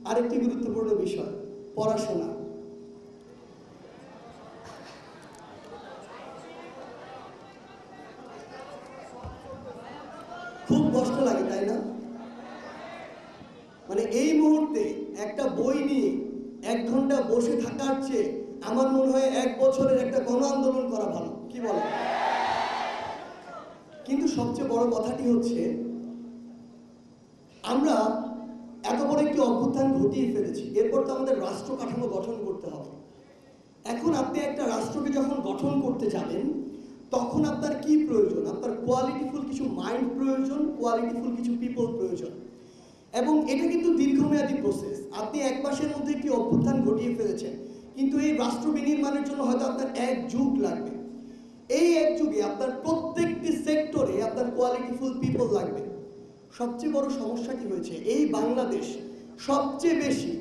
আরেকটি গুরুত্বপূর্ণ বিষয় পড়াশোনা। খুব কষ্ট লাগে, তাই না? মানে এই মুহূর্তে একটা বই নিয়ে 1 ঘন্টা বসে থাকার চেয়ে আমার মনে হয় 1 বছরের একটা গণ আন্দোলন করা ভালো, কি বলে? কিন্তু সবচেয়ে বড় কথাটি হচ্ছে আমরা এত বড় একটি অভ্যুত্থান ঘটিয়ে ফেলেছি, এরপর তো আমাদের রাষ্ট্র কাঠামো গঠন করতে হবে। এখন আপনি একটা রাষ্ট্রকে যখন গঠন করতে যাবেন তখন আপনার কি প্রয়োজন? আপনার কোয়ালিটিফুল কিছু মাইন্ড প্রয়োজন, কোয়ালিটিফুল কিছু পিপল প্রয়োজন। এবং এটা কিন্তু দীর্ঘমেয়াদী প্রসেস। আপনি 1 মাসের মধ্যে একটি অভ্যুত্থান ঘটিয়ে ফেলেছেন, কিন্তু এই রাষ্ট্র বিনির্মাণের জন্য হয়তো আপনার 1 যুগ লাগবে। এই 1 যুগে আপনার প্রত্যেকটি সেক্টরে আপনার কোয়ালিটিফুল পিপল লাগবে। সবচেয়ে বড় সমস্যাটি হয়েছে এই বাংলাদেশ সবচেয়ে বেশি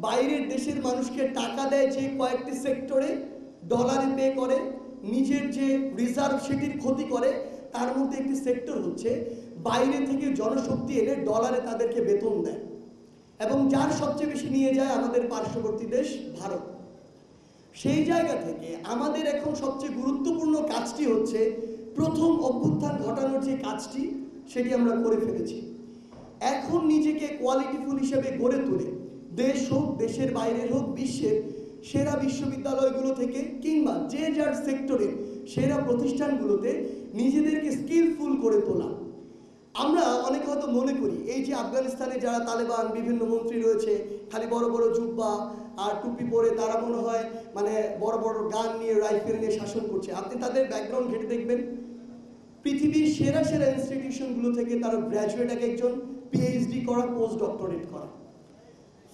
বাইরের দেশের মানুষকে টাকা দেয় যে কয়েকটি সেক্টরে, ডলারে পে করে, নিজের যে রিজার্ভ সেটির ক্ষতি করে। তার মধ্যে একটি সেক্টর হচ্ছে বাইরে থেকে জনশক্তি এনে ডলারে তাদেরকে বেতন দেয়, এবং যার সবচেয়ে বেশি নিয়ে যায় আমাদের পার্শ্ববর্তী দেশ ভারত। সেই জায়গা থেকে আমাদের এখন সবচেয়ে গুরুত্বপূর্ণ কাজটি হচ্ছে প্রথম অভ্যুত্থান ঘটানোর যে কাজটি সেটি আমরা করে ফেলেছি। এখন নিজেকে কোয়ালিটিফুল হিসেবে গড়ে তুলে দেশ হোক, দেশের বাইরের হোক, বিশ্বের সেরা বিশ্ববিদ্যালয়গুলো থেকে কিংবা যে যার সেক্টরে সেরা প্রতিষ্ঠানগুলোতে নিজেদেরকে স্কিলফুল করে তোলা। আমরা অনেকে হয়তো মনে করি এই যে আফগানিস্তানে যারা তালেবান বিভিন্ন মন্ত্রী রয়েছে, খালি বড় বড় জুব্বা আর টুপি পরে তারা মনে হয় মানে বড় বড় গান নিয়ে, রাইফেল নিয়ে শাসন করছে। আপনি তাদের ব্যাকগ্রাউন্ড ঘেটে দেখবেন, পৃথিবীর সেরা সেরা ইনস্টিটিউশনগুলো থেকে তারা গ্র্যাজুয়েট, এক একজন পিএইচডি করা, পোস্ট ডক্টরেট করা।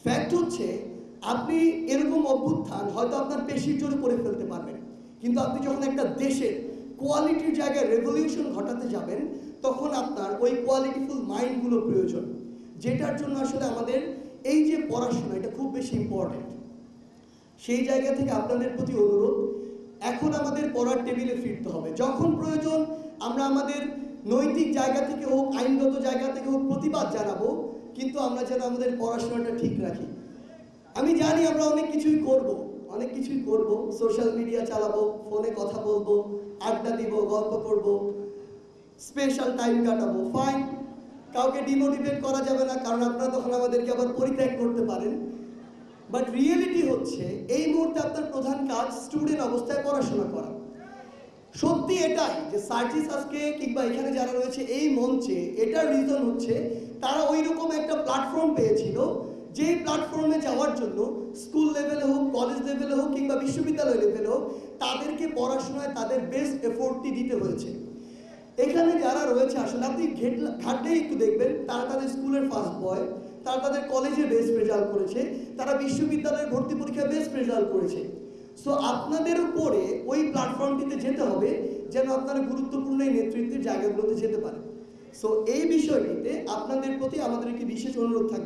ফ্যাক্ট হচ্ছে আপনি এরকম অভ্যুত্থান হয়তো আপনার পেশির জোরে করে ফেলতে পারবেন, কিন্তু আপনি যখন একটা দেশের কোয়ালিটির জায়গায় রেভলিউশন ঘটাতে যাবেন তখন আপনার ওই কোয়ালিটিফুল মাইন্ডগুলো প্রয়োজন, যেটার জন্য আসলে আমাদের এই যে পড়াশোনা এটা খুব বেশি ইম্পর্টেন্ট। সেই জায়গা থেকে আপনাদের প্রতি অনুরোধ, এখন আমাদের পড়ার টেবিলে ফিরতে হবে। যখন প্রয়োজন আমরা আমাদের নৈতিক জায়গা থেকে হোক, আইনগত জায়গা থেকে হোক প্রতিবাদ জানাবো, কিন্তু আমরা যেন আমাদের পড়াশোনাটা ঠিক রাখি। আমি জানি আমরা অনেক কিছুই করব, সোশ্যাল মিডিয়া চালাবো, ফোনে কথা বলবো, আড্ডা দিব, গল্প করব, স্পেশাল টাইম কাটাবো, ফাইন। কাউকে ডিমোটিভেট করা যাবে না, কারণ আপনারা তখন আমাদেরকে আবার পরিত্যাগ করতে পারেন। বাট রিয়েলিটি হচ্ছে এই মুহূর্তে আপনার প্রধান কাজ স্টুডেন্ট অবস্থায় পড়াশোনা করা। সত্যি এটাই যে সার্জিস আজকে কিংবা এখানে যারা রয়েছে এই মঞ্চে, এটার রিজন হচ্ছে তারা ওই রকম একটা প্ল্যাটফর্ম পেয়েছিল যেই প্ল্যাটফর্মে যাওয়ার জন্য স্কুল লেভেলে হোক, কলেজ লেভেলে হোক কিংবা বিশ্ববিদ্যালয় লেভেলে হোক তাদেরকে পড়াশোনায় তাদের বেস্ট এফোর্টটি দিতে হয়েছে। এখানে যারা রয়েছে আসলে আপনি ঘাটলেই একটু দেখবেন তারা তাদের স্কুলের ফার্স্ট বয়, তারা তাদের কলেজে বেস্ট রেজাল্ট করেছে, তারা বিশ্ববিদ্যালয়ের ভর্তি পরীক্ষায় বেস্ট রেজাল্ট করেছে। সো আপনাদের উপরে ওই প্ল্যাটফর্মটিতে যেতে হবে যেন আপনারা গুরুত্বপূর্ণ এই নেতৃত্বের জায়গাগুলোতে যেতে পারেন। সো এই বিষয়টিতে আপনাদের প্রতি আমাদের একটি বিশেষ অনুরোধ থাকবে।